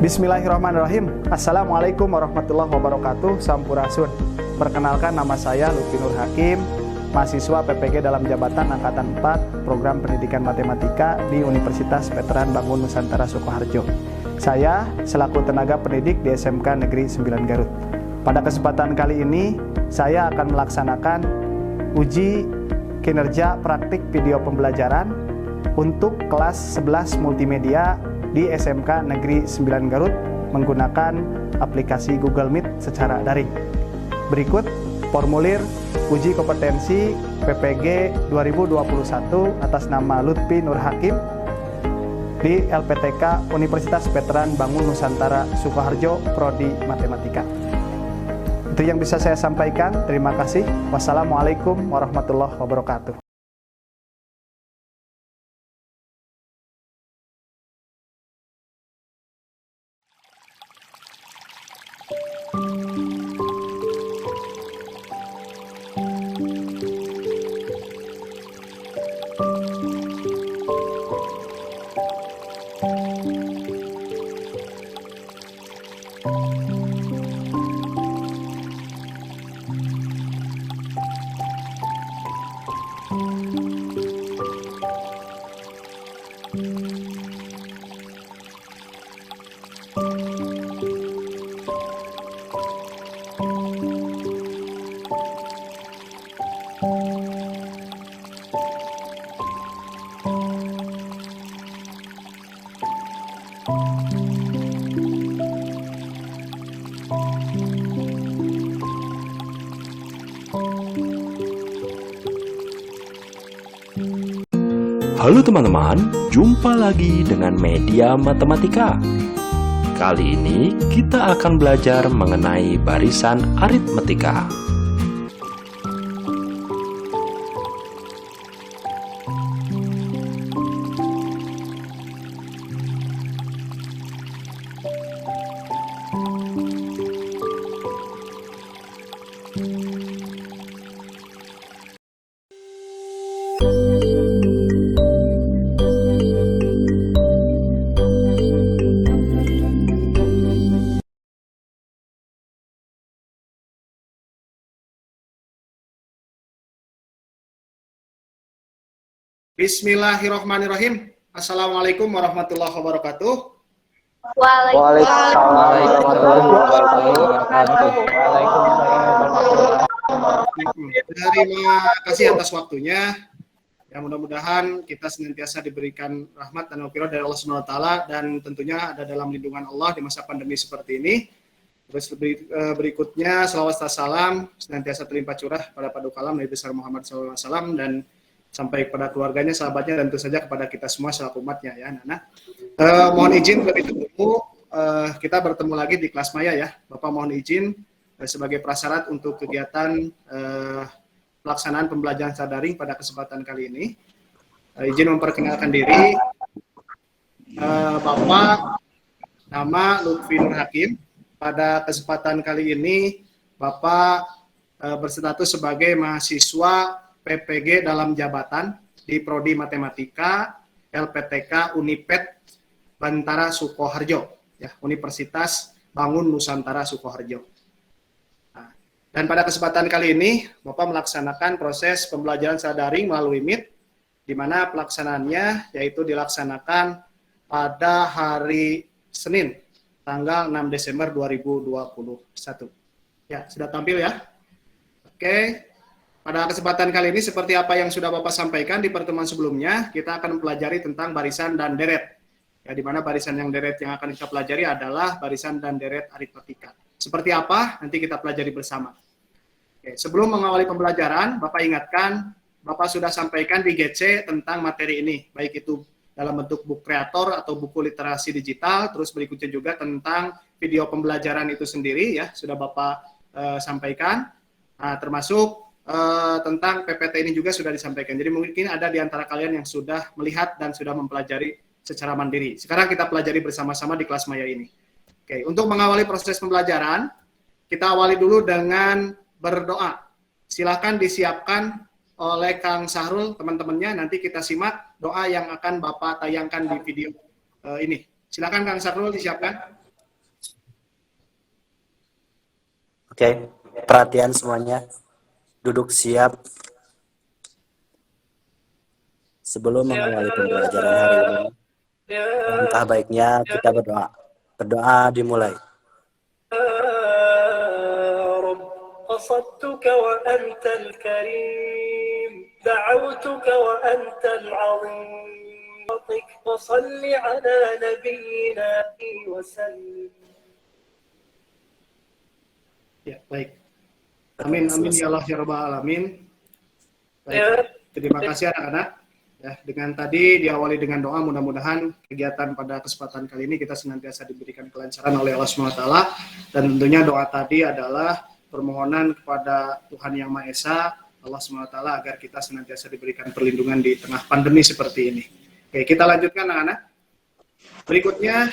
Bismillahirrahmanirrahim. Assalamualaikum warahmatullahi wabarakatuh. Sampurasun. Perkenalkan, nama saya Lutfi Nur Hakim, mahasiswa PPG dalam jabatan Angkatan 4 Program Pendidikan Matematika di Universitas Veteran Bangun Nusantara Sukoharjo. Saya selaku tenaga pendidik di SMK Negeri 9 Garut. Pada kesempatan kali ini, saya akan melaksanakan uji kinerja praktik video pembelajaran untuk kelas 11 multimedia di SMK Negeri 9 Garut menggunakan aplikasi Google Meet secara daring. Berikut formulir uji kompetensi PPG 2021 atas nama Lutfi Nur Hakim di LPTK Universitas Veteran Bangun Nusantara Sukoharjo Prodi Matematika. Itu yang bisa saya sampaikan. Terima kasih. Wassalamualaikum warahmatullahi wabarakatuh. Halo teman-teman, jumpa lagi dengan Media Matematika. Kali ini kita akan belajar mengenai barisan aritmetika. Bismillahirrahmanirrahim. Assalamualaikum warahmatullahi wabarakatuh. Waalaikumsalam warahmatullahi wabarakatuh. Terima kasih atas waktunya. Ya, mudah-mudahan kita senantiasa diberikan rahmat dan maghfirah dari Allah Subhanahu wa taala dan tentunya ada dalam lindungan Allah di masa pandemi seperti ini. Terus berikutnya selawat dan salam senantiasa terlimpah curah pada Paduka Alam Nabi besar Muhammad SAW dan sampai kepada keluarganya, sahabatnya, dan tentu saja kepada kita semua selaku umatnya ya, Nana. Mohon izin lebih dulu kita bertemu lagi di kelas maya ya. Bapak mohon izin sebagai prasyarat untuk kegiatan pelaksanaan pembelajaran secara daring pada kesempatan kali ini. Izin memperkenalkan diri. Bapak nama Lutfi Nur Hakim. Pada kesempatan kali ini Bapak berstatus sebagai mahasiswa PPG dalam jabatan di Prodi Matematika LPTK Unipet Bantara Sukoharjo, ya, Universitas Bangun Nusantara Sukoharjo. Nah, dan pada kesempatan kali ini, Bapak melaksanakan proses pembelajaran secara daring melalui Meet, di mana pelaksanaannya yaitu dilaksanakan pada hari Senin, tanggal 6 Desember 2021. Ya, sudah tampil ya? Oke. Pada kesempatan kali ini, seperti apa yang sudah Bapak sampaikan di pertemuan sebelumnya, kita akan mempelajari tentang barisan dan deret. Ya, di mana barisan yang deret yang akan kita pelajari adalah barisan dan deret aritmetika. Seperti apa? Nanti kita pelajari bersama. Oke, sebelum mengawali pembelajaran, Bapak ingatkan, Bapak sudah sampaikan di GC tentang materi ini, baik itu dalam bentuk buku kreator atau buku literasi digital, terus berikutnya juga tentang video pembelajaran itu sendiri, ya, sudah Bapak sampaikan, termasuk tentang PPT ini juga sudah disampaikan. Jadi mungkin ada di antara kalian yang sudah melihat dan sudah mempelajari secara mandiri. Sekarang kita pelajari bersama-sama di kelas maya ini. Oke, untuk mengawali proses pembelajaran, kita awali dulu dengan berdoa. Silahkan disiapkan oleh Kang Sahrul teman-temannya. Nanti kita simak doa yang akan Bapak tayangkan di video ini. Silakan Kang Sahrul disiapkan. Oke, perhatian semuanya. Duduk siap. Sebelum mengawali pembelajaran hari ini, alangkah baiknya kita berdoa. Berdoa dimulai. قصدتك وأنت الكريم دعوتك وأنت العظيم وصل على نبينا وسلم. Ya, baik. Amin, amin ya Allah ya Rabbal Alamin. Baik, terima kasih anak-anak. Ya, dengan tadi diawali dengan doa, mudah-mudahan kegiatan pada kesempatan kali ini kita senantiasa diberikan kelancaran oleh Allah SWT. Dan tentunya doa tadi adalah permohonan kepada Tuhan Yang Maha Esa, Allah SWT, agar kita senantiasa diberikan perlindungan di tengah pandemi seperti ini. Oke, kita lanjutkan anak-anak. Berikutnya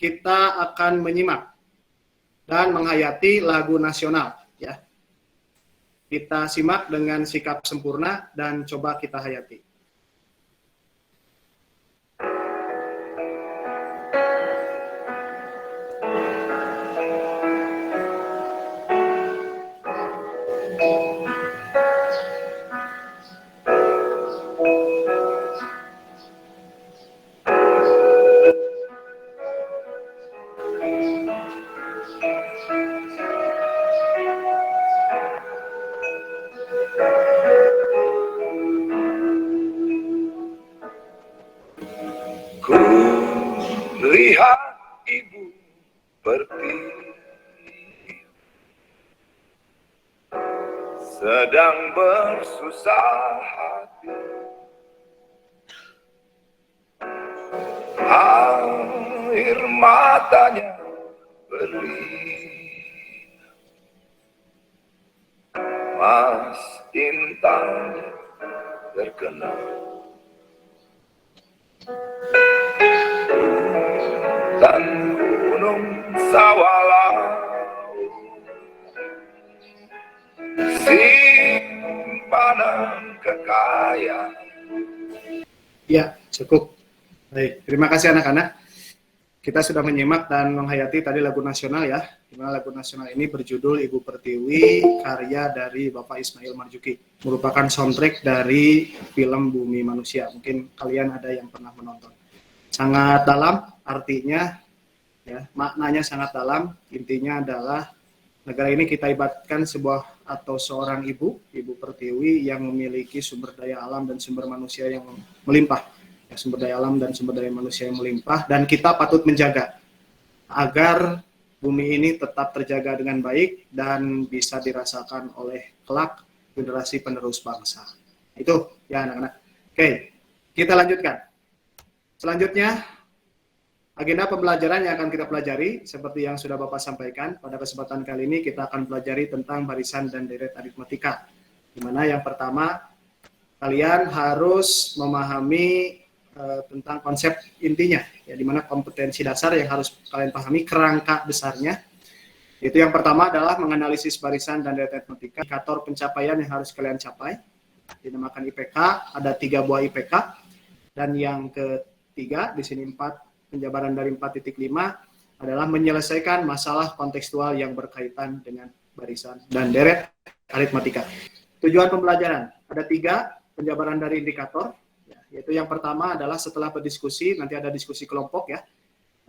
kita akan menyimak dan menghayati lagu nasional. Ya, kita simak dengan sikap sempurna dan coba kita hayati. Lihat ibu pertiwi sedang bersusah hati, air matanya berlinang, Mas Intan terkenal. Dan gunung Sawalau simpanan kekayaan. Ya, cukup. Baik, terima kasih anak-anak. Kita sudah menyimak dan menghayati tadi lagu nasional ya. Di mana lagu nasional ini berjudul Ibu Pertiwi, karya dari Bapak Ismail Marzuki. Merupakan soundtrack dari film Bumi Manusia. Mungkin kalian ada yang pernah menonton. Sangat dalam artinya, ya, maknanya sangat dalam. Intinya adalah negara ini kita ibaratkan sebuah atau seorang ibu pertiwi yang memiliki sumber daya alam dan sumber manusia yang melimpah. Ya, sumber daya alam dan sumber daya manusia yang melimpah, dan kita patut menjaga agar bumi ini tetap terjaga dengan baik dan bisa dirasakan oleh kelak generasi penerus bangsa. Itu ya anak-anak. Oke, kita lanjutkan. Selanjutnya, agenda pembelajaran yang akan kita pelajari, seperti yang sudah Bapak sampaikan, pada kesempatan kali ini kita akan pelajari tentang barisan dan deret aritmatika. Di mana yang pertama, kalian harus memahami tentang konsep intinya, ya, di mana kompetensi dasar yang harus kalian pahami, kerangka besarnya. Itu yang pertama adalah menganalisis barisan dan deret aritmatika, indikator pencapaian yang harus kalian capai, dinamakan IPK, ada 3 buah IPK, dan yang ketiga, di sini 4, penjabaran dari 4.5 adalah menyelesaikan masalah kontekstual yang berkaitan dengan barisan dan deret aritmatika. Tujuan pembelajaran ada 3, penjabaran dari indikator, ya, yaitu yang pertama adalah setelah berdiskusi, nanti ada diskusi kelompok ya,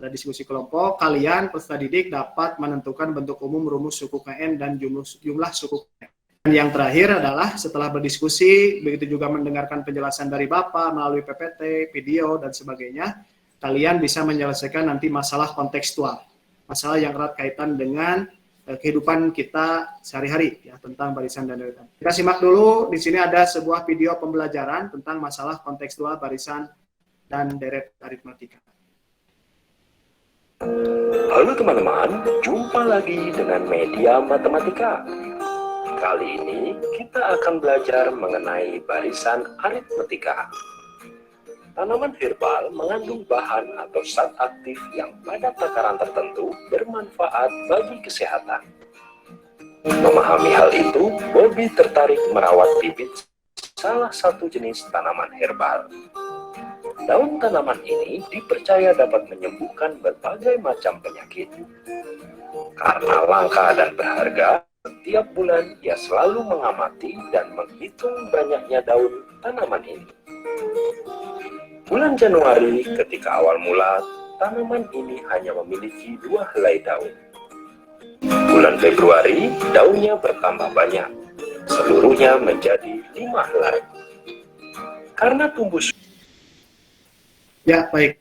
ada diskusi kelompok, kalian peserta didik dapat menentukan bentuk umum rumus suku KN dan jumlah suku KN. Dan yang terakhir adalah setelah berdiskusi, begitu juga mendengarkan penjelasan dari Bapak melalui PPT, video, dan sebagainya, kalian bisa menyelesaikan nanti masalah kontekstual, masalah yang erat kaitan dengan kehidupan kita sehari-hari ya, tentang barisan dan deret. Kita simak dulu, di sini ada sebuah video pembelajaran tentang masalah kontekstual barisan dan deret aritmatika. Halo teman-teman, jumpa lagi dengan Media Matematika. Kali ini kita akan belajar mengenai barisan aritmatika. Tanaman herbal mengandung bahan atau zat aktif yang pada takaran tertentu bermanfaat bagi kesehatan. Memahami hal itu, Bobby tertarik merawat bibit salah satu jenis tanaman herbal. Daun tanaman ini dipercaya dapat menyembuhkan berbagai macam penyakit. Karena langka dan berharga, Setiap bulan ia selalu mengamati dan menghitung banyaknya daun tanaman ini. Bulan Januari ketika awal mula, tanaman ini hanya memiliki 2 helai daun. Bulan Februari, daunnya bertambah banyak. Seluruhnya menjadi 5 helai. Karena tumbuh. Ya, baik.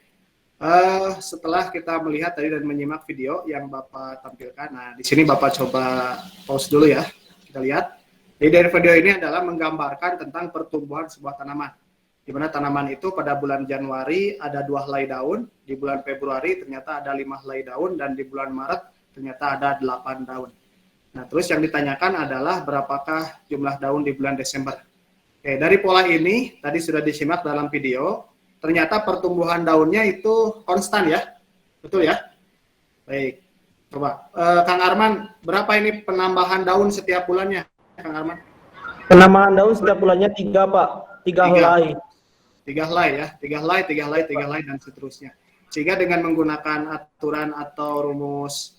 Setelah kita melihat tadi dan menyimak video yang Bapak tampilkan, nah di sini Bapak coba pause dulu ya, kita lihat. Jadi dari video ini adalah menggambarkan tentang pertumbuhan sebuah tanaman, di mana tanaman itu pada bulan Januari ada 2 helai daun, di bulan Februari ternyata ada 5 helai daun, dan di bulan Maret ternyata ada 8 daun. Nah, terus yang ditanyakan adalah berapakah jumlah daun di bulan Desember. Oke, dari pola ini tadi sudah disimak dalam video. Ternyata pertumbuhan daunnya itu konstan ya, betul ya? Baik, coba Kang Arman, berapa ini penambahan daun setiap bulannya, Kang Arman? Penambahan daun setiap bulannya 3, Pak. 3 helai. 3 helai ya, 3 helai, 3 helai, 3 helai, dan seterusnya. Sehingga dengan menggunakan aturan atau rumus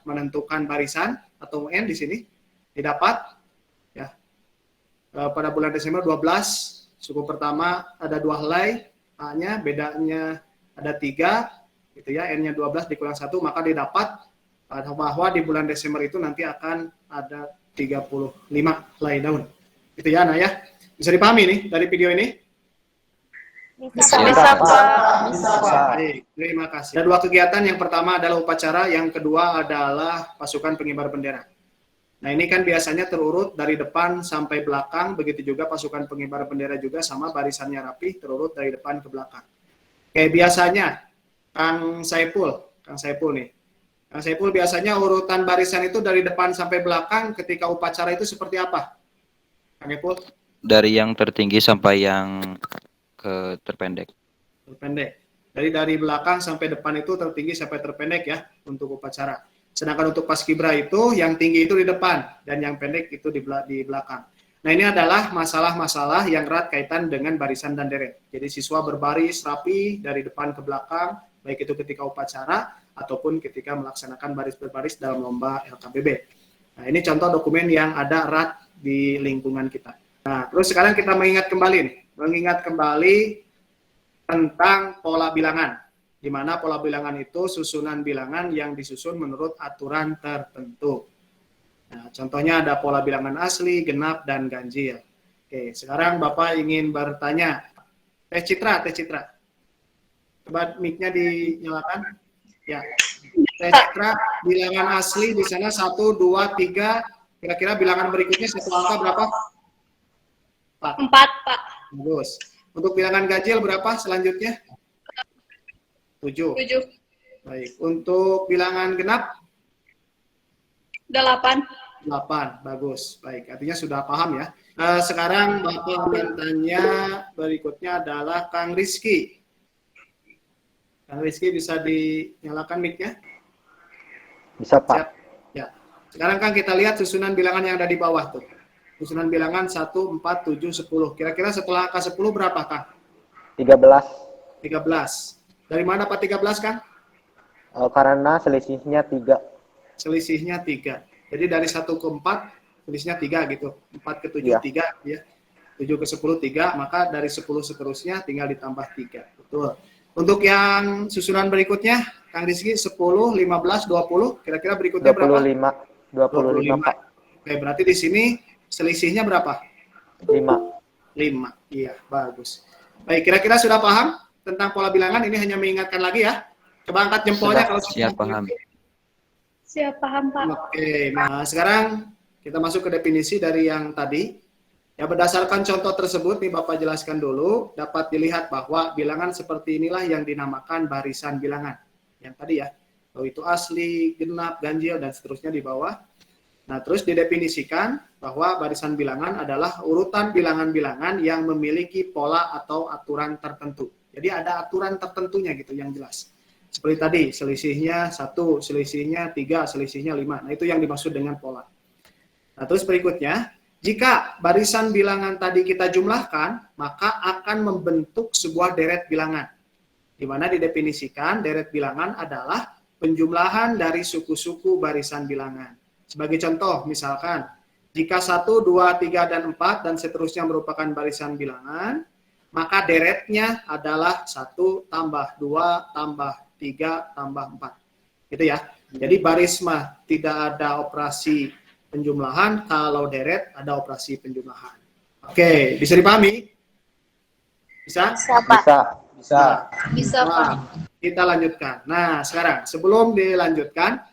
menentukan barisan atau UN di sini didapat ya, pada bulan Desember 12. Suku pertama ada 2 helai, A-nya bedanya ada 3, gitu ya, N-nya 12 dikurang 1, maka didapat bahwa di bulan Desember itu nanti akan ada 35 helai daun. Gitu ya, Ana ya. Bisa dipahami nih dari video ini? Bisa, Pak. Bisa. Baik, terima kasih. Ada 2 kegiatan, yang pertama adalah upacara, yang kedua adalah pasukan pengibar bendera. Nah, ini kan biasanya terurut dari depan sampai belakang, begitu juga pasukan pengibar bendera juga sama, barisannya rapi, terurut dari depan ke belakang. Kayak biasanya, Kang Saiful nih. Kang Saiful, biasanya urutan barisan itu dari depan sampai belakang ketika upacara itu seperti apa? Kang Saiful? Dari yang tertinggi sampai yang ke terpendek. Terpendek. Dari belakang sampai depan itu tertinggi sampai terpendek ya untuk upacara. Sedangkan untuk paskibra itu yang tinggi itu di depan dan yang pendek itu di belakang. Nah, ini adalah masalah-masalah yang erat kaitan dengan barisan dan deret. Jadi siswa berbaris rapi dari depan ke belakang, baik itu ketika upacara ataupun ketika melaksanakan baris berbaris dalam lomba LKBB. Nah, ini contoh dokumen yang ada erat di lingkungan kita. Nah, terus sekarang kita mengingat kembali tentang pola bilangan, di mana pola bilangan itu susunan bilangan yang disusun menurut aturan tertentu. Nah, contohnya ada pola bilangan asli, genap, dan ganjil. Oke, sekarang Bapak ingin bertanya. Teh Citra. Coba mic-nya dinyalakan. Ya. Teh Citra, bilangan asli di sana 1, 2, 3. Kira-kira bilangan berikutnya satu angka berapa? 4, Pak. Bagus. Untuk bilangan ganjil berapa selanjutnya? 7. Baik. Untuk bilangan genap? 8. Bagus. Baik. Artinya sudah paham ya. Sekarang Bapak bertanya berikutnya adalah Kang Rizky. Kang Rizky bisa dinyalakan mic-nya? Bisa, Pak. Siap. Ya. Sekarang Kang kita lihat susunan bilangan yang ada di bawah tuh. Susunan bilangan 1, 4, 7, 10. Kira-kira setelah angka 10 berapa, Kang? 13. 13. Dari mana Pak 13, Kang? Karena selisihnya 3. Selisihnya 3. Jadi dari 1 ke 4, selisihnya 3 gitu. 4 ke 7, Ya. 3. Ya. 7 ke 10, 3. Maka dari 10 seterusnya tinggal ditambah 3. Betul. Untuk yang susunan berikutnya, Kang Rizky, 10, 15, 20. Kira-kira berikutnya berapa? 25, Pak. Oke, berarti di sini selisihnya berapa? 5. 5. Iya, bagus. Baik, kira-kira sudah paham tentang pola bilangan? Ini hanya mengingatkan lagi ya. Coba angkat jempolnya kalau Siap, paham. Siap, paham, Pak. Oke, nah sekarang kita masuk ke definisi dari yang tadi. Ya, berdasarkan contoh tersebut nih Bapak jelaskan dulu, dapat dilihat bahwa bilangan seperti inilah yang dinamakan barisan bilangan. Yang tadi ya, bahwa itu asli, genap, ganjil, dan seterusnya di bawah. Nah, terus didefinisikan bahwa barisan bilangan adalah urutan bilangan-bilangan yang memiliki pola atau aturan tertentu. Jadi ada aturan tertentunya gitu yang jelas. Seperti tadi, selisihnya 1, selisihnya 3, selisihnya 5. Nah, itu yang dimaksud dengan pola. Nah, terus berikutnya, jika barisan bilangan tadi kita jumlahkan, maka akan membentuk sebuah deret bilangan. Di mana didefinisikan deret bilangan adalah penjumlahan dari suku-suku barisan bilangan. Sebagai contoh, misalkan, jika 1, 2, 3, dan 4, dan seterusnya merupakan barisan bilangan, maka deretnya adalah 1 tambah 2 tambah 3 tambah 4. Gitu ya. Jadi baris mah tidak ada operasi penjumlahan, kalau deret ada operasi penjumlahan. Oke, bisa dipahami? Bisa? Bisa, Pak. Bisa. Bisa, Pak. Kita lanjutkan. Nah, sekarang sebelum dilanjutkan,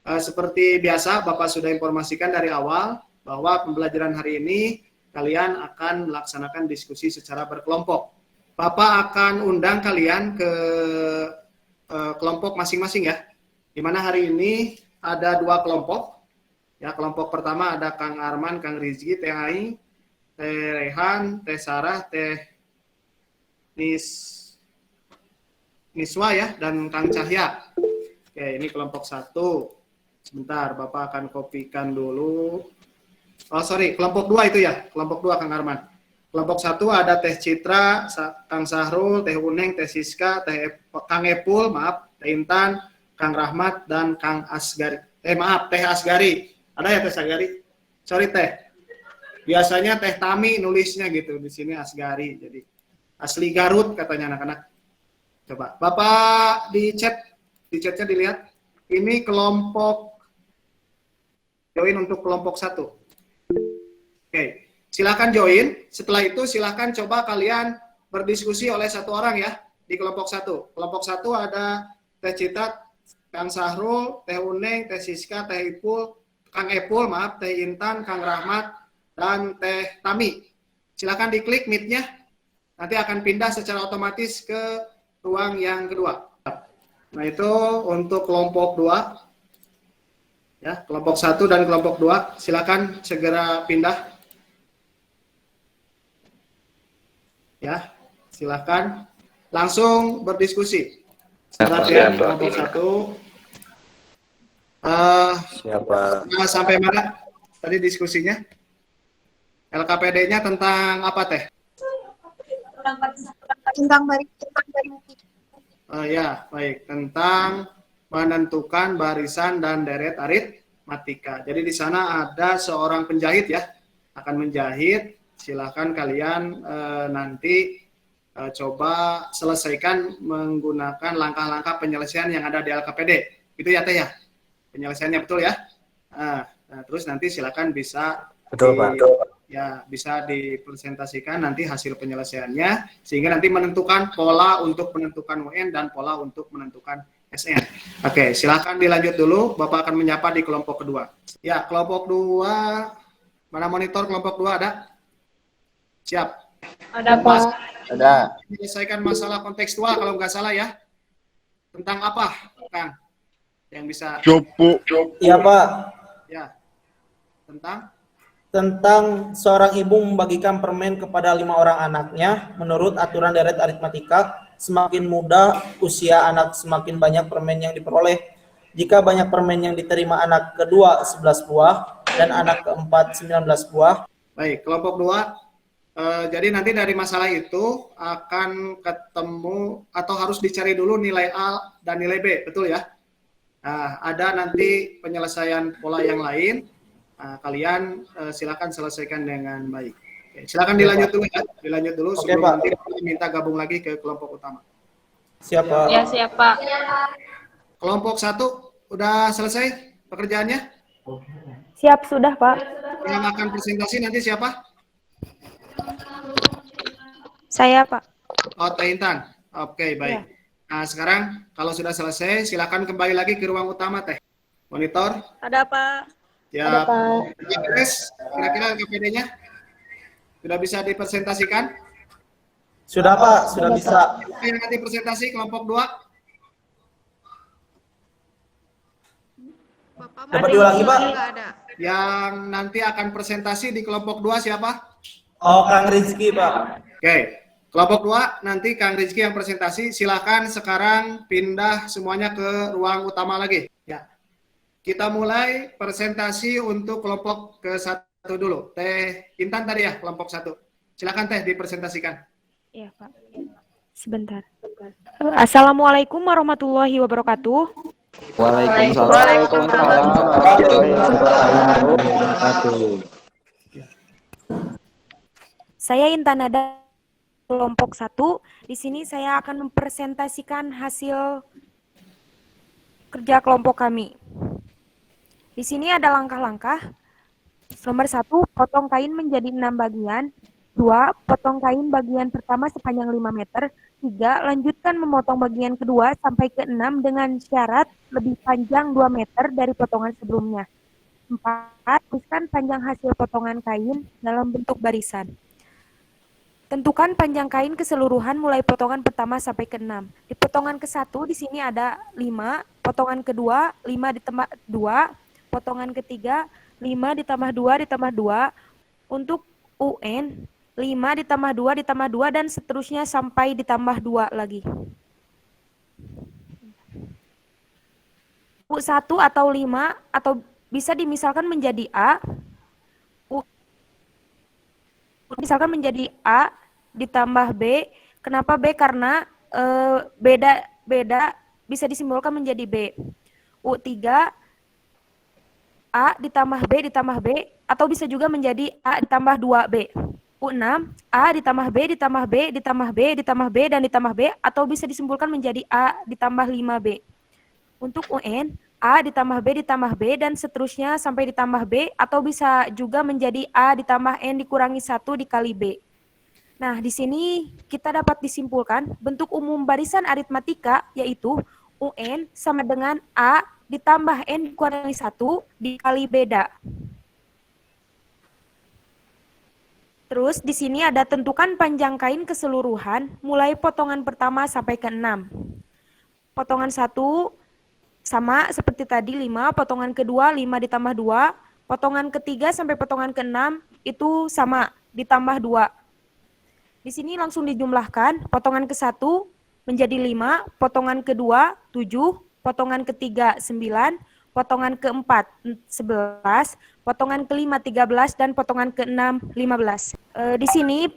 seperti biasa Bapak sudah informasikan dari awal bahwa pembelajaran hari ini kalian akan melaksanakan diskusi secara berkelompok. Bapak akan undang kalian ke kelompok masing-masing ya. Di mana hari ini ada 2 kelompok. Ya, kelompok pertama ada Kang Arman, Kang Rizky, Teh Ai, Teh Rehan, Teh Sarah, Teh Niswa ya, dan Kang Cahya. Oke, ini kelompok 1. Sebentar, Bapak akan kopikan dulu. Oh, sorry, kelompok 2 itu ya. Kelompok 2, Kang Arman. Kelompok 1 ada Teh Citra, Kang Sahrul, Teh Uneng, Teh Siska, Kang Epul, maaf, Teh Intan, Kang Rahmat, dan Kang Asgari. Teh Asgari. Ada ya Teh Asgari? Sorry Teh. Biasanya Teh Tami nulisnya gitu. Di sini Asgari. Jadi asli Garut katanya anak-anak. Coba. Bapak di chatnya dilihat. Ini kelompok join untuk kelompok 1. Oke. Silakan join. Setelah itu silakan coba kalian berdiskusi oleh 1 orang ya di kelompok 1. Kelompok 1 ada Teh Cita, Kang Sahrul, Teh Uneng, Teh Siska, Teh Ipul, Kang Epul, maaf, Teh Intan, Kang Rahmat, dan Teh Tami. Silakan diklik meet-nya. Nanti akan pindah secara otomatis ke ruang yang kedua. Nah, itu untuk kelompok 2. Ya, kelompok 1 dan kelompok 2. Silakan segera pindah. Ya, silakan langsung berdiskusi. Silakan kelompok 1. Siapa? Sampai mana tadi diskusinya? LKPD-nya tentang apa Teh? Tentang barisan. Ya, baik. Tentang menentukan barisan dan deret aritmatika. Jadi di sana ada seorang penjahit ya, akan menjahit. Silakan kalian nanti coba selesaikan menggunakan langkah-langkah penyelesaian yang ada di LKPD. Itu ya Teh ya? Penyelesaiannya betul ya? Nah, terus nanti silakan bisa Betul, Pak. Ya, bisa dipresentasikan nanti hasil penyelesaiannya sehingga nanti menentukan pola untuk menentukan UN dan pola untuk menentukan SN. Oke, silakan dilanjut dulu. Bapak akan menyapa di kelompok kedua. Ya, kelompok 2. Mana monitor kelompok 2 ada? Siap. Ada, Pak. Ada. Menyelesaikan masalah kontekstual kalau nggak salah ya. Tentang apa, Kang? Yang bisa. Iya, Pak. Ya. Tentang seorang ibu membagikan permen kepada 5 orang anaknya, menurut aturan deret aritmatika, semakin muda usia anak semakin banyak permen yang diperoleh. Jika banyak permen yang diterima anak kedua 11 buah dan anak keempat 19 buah. Baik, kelompok 2. Jadi nanti dari masalah itu akan ketemu atau harus dicari dulu nilai A dan nilai B, betul ya? Nah, ada nanti penyelesaian pola yang lain. Nah, kalian silakan selesaikan dengan baik. Oke, silakan dilanjut dulu ya, dilanjut dulu sebelum Pak. nanti minta gabung lagi ke kelompok utama. Siapa? Ya, siap, Pak. Kelompok 1 udah selesai pekerjaannya? Siap, sudah, Pak. Yang akan presentasi nanti siapa? Saya, Pak. Oh, Teh Intan. Oke, baik. Nah, sekarang kalau sudah selesai, silakan kembali lagi ke ruang utama, Teh. Monitor. Ada, Pak. Ya, kira-kira LKPD-nya sudah bisa dipresentasikan? Sudah, Pak. Sudah bisa. Yang nanti presentasi kelompok 2. Dapat diulangi, Pak? Yang nanti akan presentasi di kelompok 2 siapa? Oh, Kang Rizky, Pak. Oke. Kelompok 2 nanti Kang Rizky yang presentasi. Silakan sekarang pindah semuanya ke ruang utama lagi. Ya. Kita mulai presentasi untuk kelompok ke-1 dulu. Teh Intan tadi ya, kelompok 1. Silakan Teh dipresentasikan. Iya, Pak. Sebentar. Assalamualaikum warahmatullahi wabarakatuh. Waalaikumsalam warahmatullahi wabarakatuh. Saya Intan Nada, kelompok 1. Di sini saya akan mempresentasikan hasil kerja kelompok kami. Di sini ada langkah-langkah. Nomor 1, potong kain menjadi 6 bagian. 2, potong kain bagian pertama sepanjang 5 meter. 3, lanjutkan memotong bagian kedua sampai ke 6 dengan syarat lebih panjang 2 meter dari potongan sebelumnya. 4, tuliskan panjang hasil potongan kain dalam bentuk barisan. Tentukan panjang kain keseluruhan mulai potongan pertama sampai ke 6. Di potongan ke-1 di sini ada 5, potongan kedua 5 ditambah 2, potongan ketiga 5 ditambah 2 ditambah 2. Untuk UN 5 ditambah 2 ditambah 2 dan seterusnya sampai ditambah 2 lagi. U1 atau 5 atau bisa dimisalkan menjadi A. Misalkan menjadi A ditambah B. Kenapa B? Karena beda bisa disimbolkan menjadi B. U3 A ditambah B atau bisa juga menjadi A ditambah 2B. U6 A ditambah B ditambah B ditambah B ditambah B dan ditambah B atau bisa disimpulkan menjadi A ditambah 5B. Untuk UN A ditambah B dan seterusnya sampai ditambah B atau bisa juga menjadi A ditambah N dikurangi 1 dikali B. Nah, di sini kita dapat disimpulkan bentuk umum barisan aritmatika yaitu UN sama dengan A ditambah N dikurangi 1 dikali beda. Terus di sini ada tentukan panjang kain keseluruhan mulai potongan pertama sampai ke 6. Potongan 1 sama seperti tadi 5, potongan kedua 5 ditambah 2, potongan ketiga sampai potongan ke-6 itu sama ditambah 2. Di sini langsung dijumlahkan, potongan ke-1 menjadi 5, potongan kedua 7, potongan ketiga 9, potongan ke-4 11, potongan ke-5 13 dan potongan ke-6 15. Di sini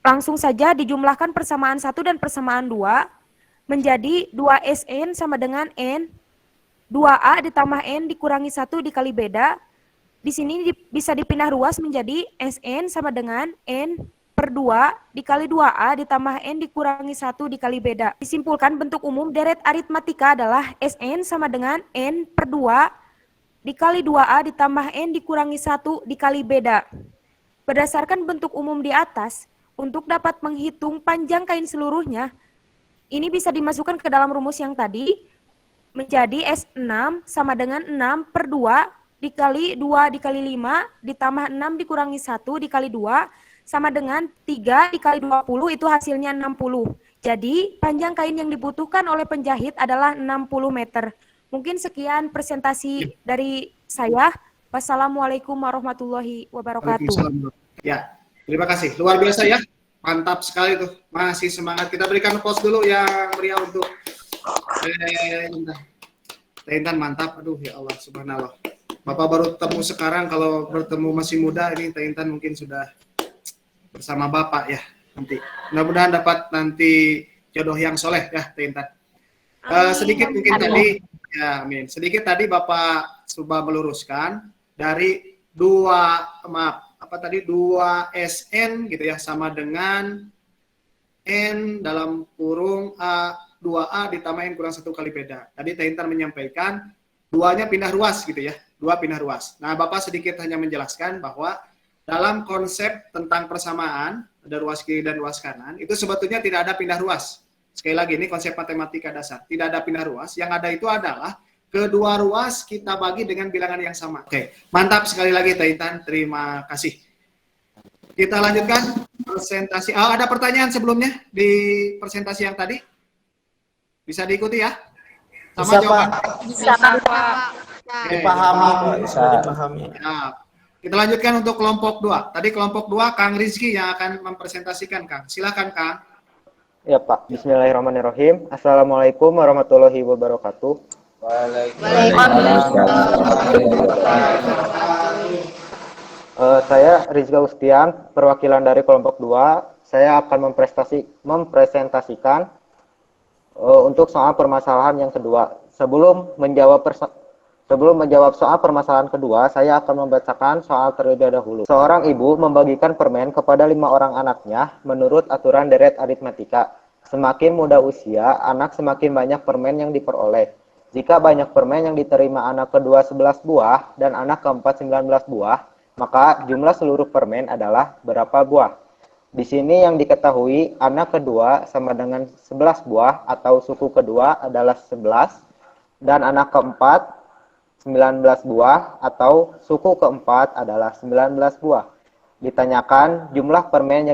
langsung saja dijumlahkan persamaan 1 dan persamaan 2 menjadi 2SN sama dengan N 2A ditambah N dikurangi 1 dikali beda. Di sini bisa dipindah ruas menjadi SN sama dengan N per 2 dikali 2A ditambah N dikurangi 1 dikali beda. Disimpulkan bentuk umum deret aritmatika adalah SN sama dengan N per 2 dikali 2A ditambah N dikurangi 1 dikali beda. Berdasarkan bentuk umum di atas, untuk dapat menghitung panjang kain seluruhnya, ini bisa dimasukkan ke dalam rumus yang tadi, menjadi S6 sama dengan 6 per 2 dikali 2 dikali 5 ditambah 6 dikurangi 1 dikali 2 sama dengan 3 dikali 20 itu hasilnya 60. Jadi panjang kain yang dibutuhkan oleh penjahit adalah 60 meter. Mungkin sekian presentasi dari saya. Wassalamualaikum warahmatullahi wabarakatuh. Ya, terima kasih. Luar biasa ya. Mantap sekali tuh. Masih semangat. Kita berikan pause dulu yang meriah untuk Intan, mantap. Aduh ya Allah, subhanallah. Bapak baru ketemu sekarang, kalau bertemu masih muda ini Intan mungkin sudah bersama Bapak ya nanti. Mudah-mudahan dapat nanti jodoh yang soleh ya Intan. Sedikit mungkin tadi ya, amin. Sedikit tadi Bapak coba meluruskan dari 2SN gitu ya sama dengan N dalam kurung A 2A ditambah N kurang 1 kali beda. Tadi Teh Intan menyampaikan duanya pindah ruas gitu ya. 2 pindah ruas. Nah, Bapak sedikit hanya menjelaskan bahwa dalam konsep tentang persamaan, ada ruas kiri dan ruas kanan, itu sebetulnya tidak ada pindah ruas. Sekali lagi, ini konsep matematika dasar. Tidak ada pindah ruas. Yang ada itu adalah kedua ruas kita bagi dengan bilangan yang sama. Oke, mantap sekali lagi Teh Intan. Terima kasih. Kita lanjutkan presentasi. Ada pertanyaan sebelumnya di presentasi yang tadi? Bisa diikuti ya? Sama Bisa, jawaban. Pak. Bisa, Pak. Dipahami, Pak. Bisa dipahami. Nah, kita lanjutkan untuk kelompok 2. Tadi kelompok 2 Kang Rizky yang akan mempresentasikan, Kang. Silakan, Kang. Ya, Pak. Bismillahirrahmanirrahim. Assalamualaikum warahmatullahi wabarakatuh. Saya Rizka Ustian, perwakilan dari kelompok 2. Saya akan mempresentasikan untuk soal permasalahan yang kedua. Sebelum menjawab soal permasalahan kedua, saya akan membacakan soal terlebih dahulu. Seorang ibu membagikan permen kepada 5 orang anaknya menurut aturan deret aritmatika. Semakin muda usia, anak semakin banyak permen yang diperoleh. Jika banyak permen yang diterima anak kedua 11 buah dan anak keempat 19 buah, maka jumlah seluruh permen adalah berapa buah? Di sini yang diketahui anak kedua sama dengan 11 buah atau suku kedua adalah 11 dan anak keempat 19 buah atau suku keempat adalah 19 buah. Ditanyakan jumlah permen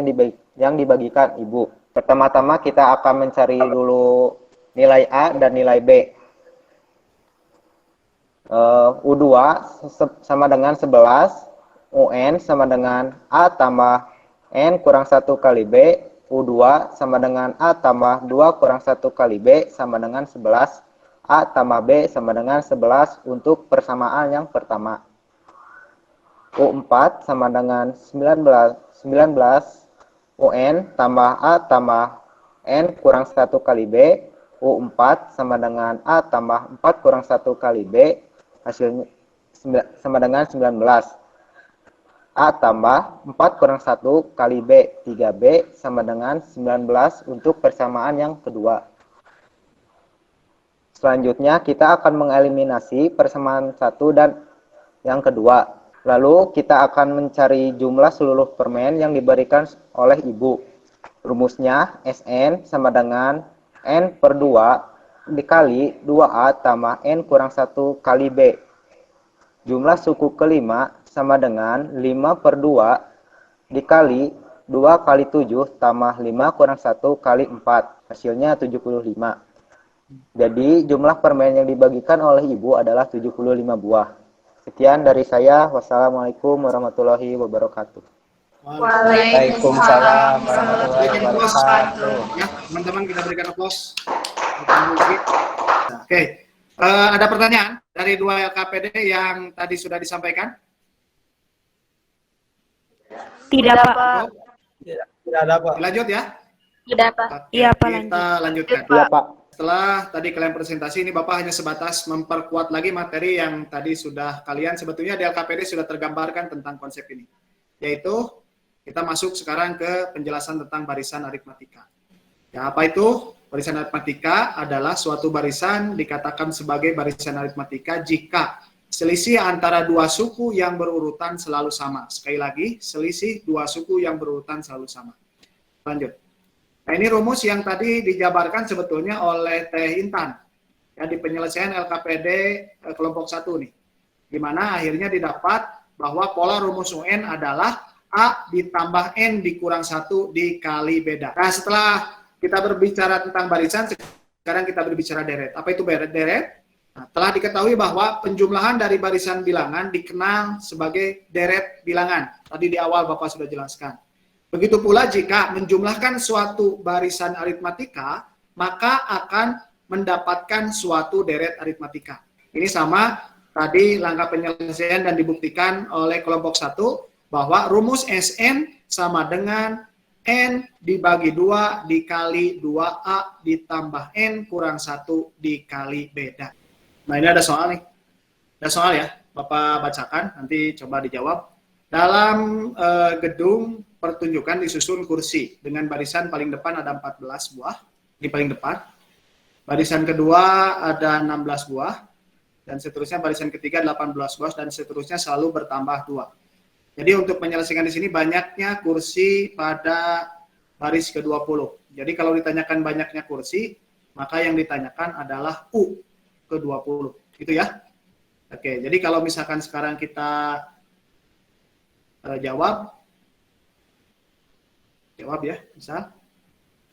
yang dibagikan ibu. Pertama-tama kita akan mencari dulu nilai A dan nilai B. U2 sama dengan 11, UN sama dengan A tambah N kurang 1 kali B, U2 sama dengan A tambah 2 kurang 1 kali B sama dengan 11, A tambah B sama dengan 11 untuk persamaan yang pertama. U4 sama dengan 19 UN tambah A tambah N kurang 1 kali B, U4 sama dengan A tambah 4 kurang 1 kali B, hasilnya sama dengan 19. A tambah 4 kurang 1 kali B, 3B sama dengan 19 untuk persamaan yang kedua. Selanjutnya kita akan mengeliminasi persamaan 1 dan yang kedua. Lalu kita akan mencari jumlah seluruh permen yang diberikan oleh ibu. Rumusnya Sn sama dengan N per 2 dikali 2A tambah N kurang 1 kali B. Jumlah suku kelima sama dengan 5 per 2 dikali 2 kali 7 tambah 5 kurang 1 kali 4. Hasilnya 75. Jadi jumlah permen yang dibagikan oleh ibu adalah 75 buah. Sekian dari saya. Wassalamualaikum warahmatullahi wabarakatuh. Waalaikumsalam warahmatullahi wabarakatuh. Ya, teman-teman kita berikan aplaus. Oke, ada pertanyaan dari 2 LKPD yang tadi sudah disampaikan? Tidak, Pak. Tidak ada, Pak. Lanjut ya? Tidak, Pak. Iya, Pak, lanjut. Kita lanjutkan. Iya, Pak. Setelah tadi kalian presentasi, ini Bapak hanya sebatas memperkuat lagi materi yang tadi sudah kalian sebetulnya di LKPD sudah tergambarkan tentang konsep ini. Yaitu kita masuk sekarang ke penjelasan tentang barisan aritmatika. Ya, apa itu? Barisan aritmatika adalah suatu barisan dikatakan sebagai barisan aritmatika jika selisih antara 2 suku yang berurutan selalu sama. Sekali lagi, selisih 2 suku yang berurutan selalu sama. Lanjut. Nah, ini rumus yang tadi dijabarkan sebetulnya oleh Teh Intan ya, di penyelesaian LKPD kelompok 1 nih. Di mana akhirnya didapat bahwa pola rumus UN adalah A ditambah N dikurang 1 dikali beda. Nah, setelah kita berbicara tentang barisan, sekarang kita berbicara deret. Apa itu deret? Nah, telah diketahui bahwa penjumlahan dari barisan bilangan dikenal sebagai deret bilangan. Tadi di awal Bapak sudah jelaskan. Begitu pula jika menjumlahkan suatu barisan aritmatika, maka akan mendapatkan suatu deret aritmatika. Ini sama tadi langkah penyelesaian dan dibuktikan oleh kelompok 1 bahwa rumus Sn sama dengan N dibagi 2 dikali 2A ditambah N kurang 1 dikali beda. Nah, ini ada soal nih. Ada soal ya, Bapak bacakan, nanti coba dijawab. Dalam gedung pertunjukan disusun kursi dengan barisan paling depan ada 14 buah di paling depan. Barisan kedua ada 16 buah dan seterusnya barisan ketiga 18 buah dan seterusnya selalu bertambah 2. Jadi untuk menyelesaikan di sini banyaknya kursi pada baris ke-20. Jadi kalau ditanyakan banyaknya kursi, maka yang ditanyakan adalah U ke-20. Gitu ya. Oke, jadi kalau misalkan sekarang kita jawab ya, bisa.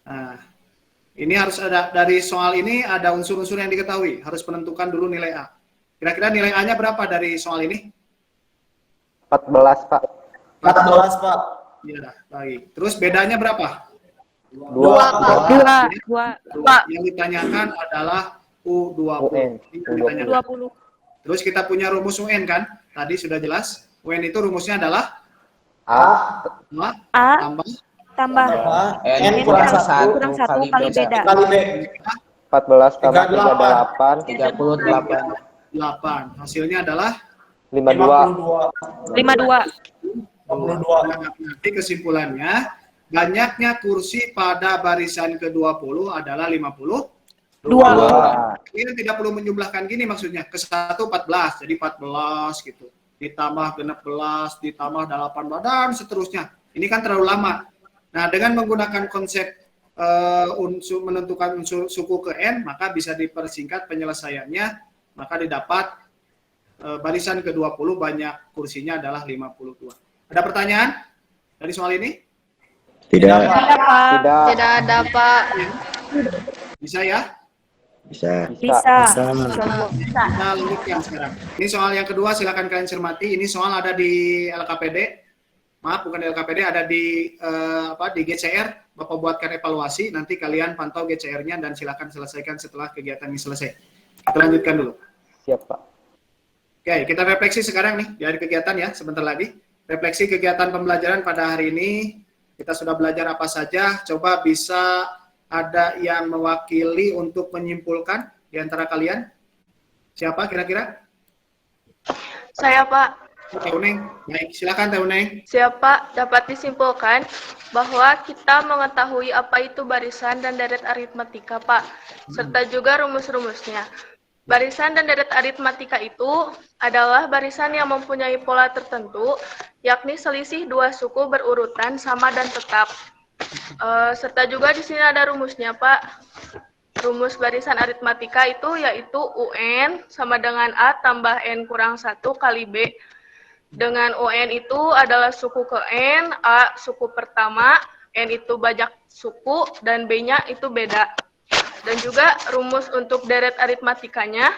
Nah, ini harus ada dari soal ini ada unsur-unsur yang diketahui, harus menentukan dulu nilai A. Kira-kira nilai A-nya berapa dari soal ini? 14, Pak. 14, Pak. Iya, baik. Terus bedanya berapa? 2. Yang ditanyakan adalah U20. Yang ditanyakan. 20. Terus kita punya rumus UN kan? Tadi sudah jelas. UN itu rumusnya adalah A tambah N kurang 1 kali beda. Kali B. 14 tambah 38, 38. 8. Hasilnya adalah 52. 52. Nanti kesimpulannya, banyaknya kursi pada barisan ke-20 adalah 52. 2. Ini tidak perlu menjumlahkan gini maksudnya, ke 1 14, jadi 14 gitu. Ditambah 16, ditambah 18, dan seterusnya. Ini kan terlalu lama. Nah, dengan menggunakan konsep menentukan unsur suku ke N, maka bisa dipersingkat penyelesaiannya, maka didapat barisan ke-20 banyak kursinya adalah 52. Ada pertanyaan dari soal ini? Tidak. Tidak ada, Pak. Bisa ya? Bisa. Bisa. Kita lanjutkan sekarang. Ini soal yang kedua, silakan kalian cermati. Ini soal ada di LKPD. Maaf, bukan di LKPD, ada di di GCR. Bapak buatkan evaluasi, nanti kalian pantau GCR-nya dan silakan selesaikan setelah kegiatan ini selesai. Kita lanjutkan dulu. Siap, Pak. Oke, kita refleksi sekarang nih dari kegiatan ya, sebentar lagi. Refleksi kegiatan pembelajaran pada hari ini. Kita sudah belajar apa saja. Coba bisa ada yang mewakili untuk menyimpulkan di antara kalian. Siapa kira-kira? Saya, Pak. Teh Uneng. Baik, silakan Teh Uneng. Siapa dapat disimpulkan bahwa kita mengetahui apa itu barisan dan deret aritmatika, Pak, serta juga rumus-rumusnya. Barisan dan deret aritmatika itu adalah barisan yang mempunyai pola tertentu, yakni selisih dua suku berurutan sama dan tetap. Serta juga di sini ada rumusnya, Pak. Rumus barisan aritmatika itu yaitu UN sama dengan A tambah N kurang 1 kali B. Dengan UN itu adalah suku ke N, A suku pertama, N itu banyak suku, dan B-nya itu beda. Dan juga rumus untuk deret aritmatikanya,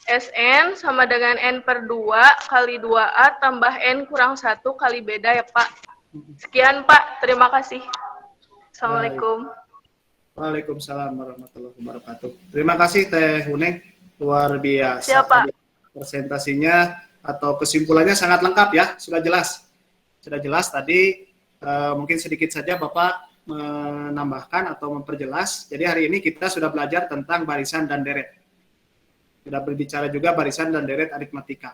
SN sama dengan N per 2 kali 2A tambah N kurang 1 kali beda ya Pak. Sekian Pak, terima kasih. Assalamualaikum. Waalaikumsalam warahmatullahi wabarakatuh. Terima kasih Teh Uneng, luar biasa. Siapa? Presentasinya atau kesimpulannya sangat lengkap ya, sudah jelas. Sudah jelas tadi, mungkin sedikit saja Bapak menambahkan atau memperjelas. Jadi hari ini kita sudah belajar tentang barisan dan deret. Sudah berbicara juga barisan dan deret aritmatika.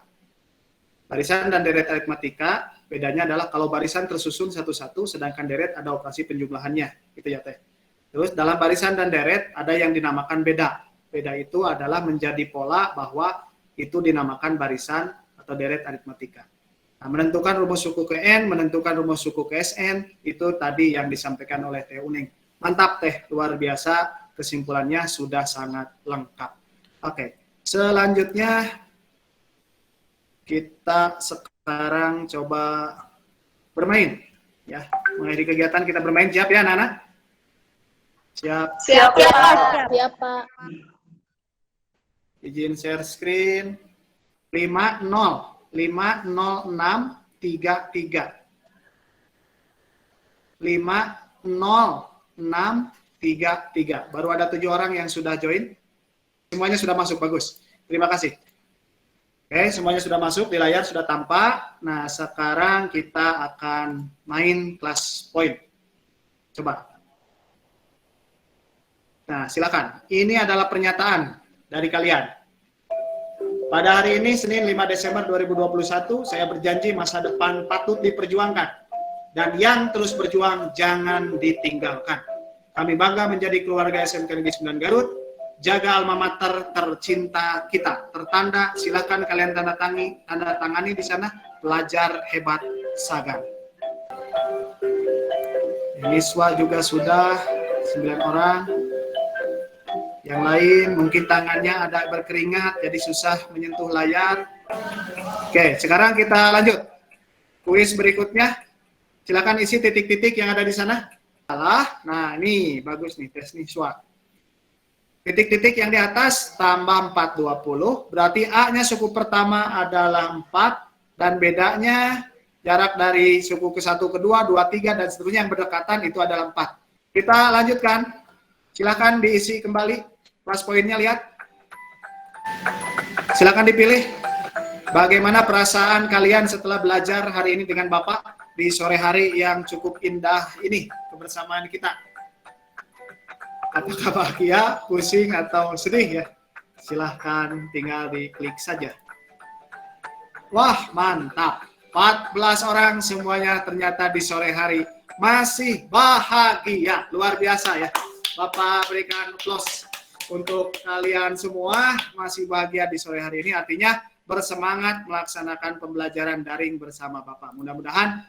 Barisan dan deret aritmatika, bedanya adalah kalau barisan tersusun satu-satu, sedangkan deret ada operasi penjumlahannya. Gitu ya Teh. Terus dalam barisan dan deret ada yang dinamakan beda. Beda itu adalah menjadi pola bahwa itu dinamakan barisan atau deret aritmatika. Nah, menentukan rumus suku ke N, menentukan rumus suku ke SN, itu tadi yang disampaikan oleh Teh Uneng. Mantap Teh, luar biasa, kesimpulannya sudah sangat lengkap. Oke, selanjutnya kita sekarang coba bermain. Ya, mengakhiri kegiatan kita bermain, siap ya anak-anak? Siap. Siap, Pak. Siap, Pak. Izin share screen. 50 50633 50633. Baru ada 7 orang yang sudah join. Semuanya sudah masuk, bagus. Terima kasih. Oke, semuanya sudah masuk, di layar sudah tampak. Nah, sekarang kita akan main kelas point. Coba. Nah, silakan. Ini adalah pernyataan dari kalian. Pada hari ini, Senin 5 Desember 2021, saya berjanji masa depan patut diperjuangkan. Dan yang terus berjuang, jangan ditinggalkan. Kami bangga menjadi keluarga SMK Negeri 9 Garut. Jaga alma mater tercinta kita. Tertanda, silakan kalian tanda tangani di sana. Pelajar hebat Sagan. Niswa juga sudah 9 orang. Yang lain mungkin tangannya ada berkeringat, jadi susah menyentuh layar. Oke, sekarang kita lanjut. Kuis berikutnya. Silakan isi titik-titik yang ada di sana. Nah, ini bagus nih, tes Niswa. Titik-titik yang di atas tambah 420, berarti A-nya suku pertama adalah 4, dan bedanya jarak dari suku ke 1, ke 2, 2, 3, dan seterusnya yang berdekatan itu adalah 4. Kita lanjutkan. Silakan diisi kembali. Kelas poinnya lihat. Silakan dipilih. Bagaimana perasaan kalian setelah belajar hari ini dengan Bapak di sore hari yang cukup indah ini kebersamaan kita? Apakah bahagia, pusing, atau sedih ya? Silahkan tinggal diklik saja. Wah, mantap. 14 orang semuanya ternyata di sore hari masih bahagia. Luar biasa ya. Bapak berikan applause untuk kalian semua masih bahagia di sore hari ini. Artinya bersemangat melaksanakan pembelajaran daring bersama Bapak. Mudah-mudahan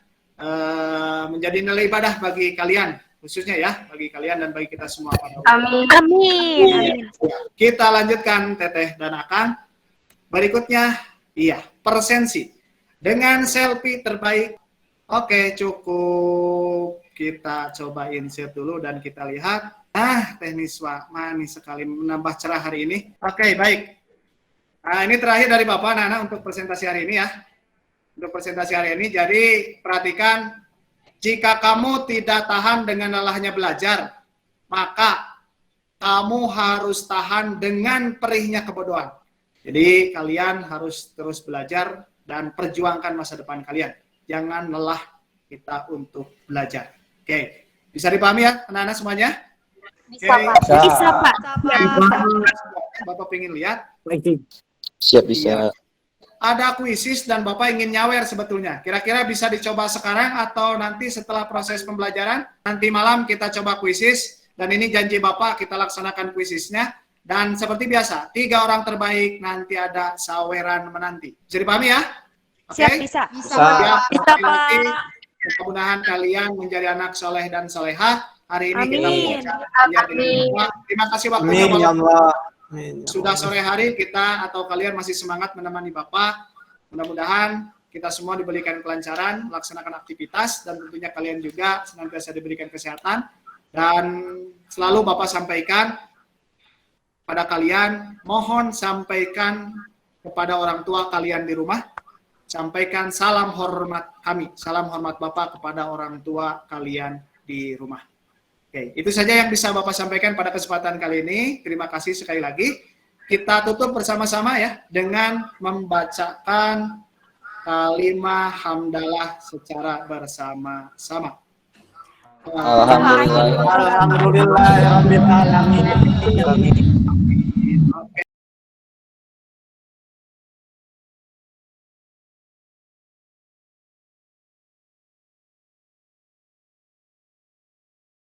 menjadi nilai ibadah bagi kalian. Khususnya ya, bagi kalian dan bagi kita semua. Amin. Amin. Kita lanjutkan Teteh dan Akang. Berikutnya, iya, persensi. Dengan selfie terbaik. Oke, cukup. Kita coba insert dulu dan kita lihat. Teh Niswa, manis sekali menambah cerah hari ini. Oke, baik. Nah, ini terakhir dari Bapak Nana untuk presentasi hari ini ya. Untuk presentasi hari ini, jadi perhatikan. Jika kamu tidak tahan dengan lelahnya belajar, maka kamu harus tahan dengan perihnya kebodohan. Jadi kalian harus terus belajar dan perjuangkan masa depan kalian. Jangan lelah kita untuk belajar. Oke, bisa dipahami ya anak-anak semuanya? Bisa, Pak. Bisa, Pak. Bapak pengen lihat. Siap, bisa. Ada kuisis dan Bapak ingin nyawer sebetulnya. Kira-kira bisa dicoba sekarang atau nanti setelah proses pembelajaran? Nanti malam kita coba kuisis. Dan ini janji Bapak kita laksanakan kuisisnya. Dan seperti biasa, 3 orang terbaik nanti ada saweran menanti. Bisa dipahami ya? Oke? Siap, bisa. Bisa, Bisa, Pak. Mudah-mudahan kalian menjadi anak soleh dan solehah. Hari ini kita Amin. belajar ya, dengan Bapak. Terima kasih waktunya Amin, ya Bapak. Allah. Amin, ya Sudah Allah. sore hari kita atau kalian masih semangat menemani Bapak. Mudah-mudahan kita semua diberikan kelancaran, melaksanakan aktivitas, dan tentunya kalian juga senantiasa diberikan kesehatan. Dan selalu Bapak sampaikan pada kalian, mohon sampaikan kepada orang tua kalian di rumah, sampaikan salam hormat kami, salam hormat Bapak kepada orang tua kalian di rumah. Oke, itu saja yang bisa Bapak sampaikan pada kesempatan kali ini. Terima kasih sekali lagi. Kita tutup bersama-sama ya dengan membacakan kalimah hamdalah secara bersama-sama. Alhamdulillah. Alhamdulillah, ya Rabbil Alamin.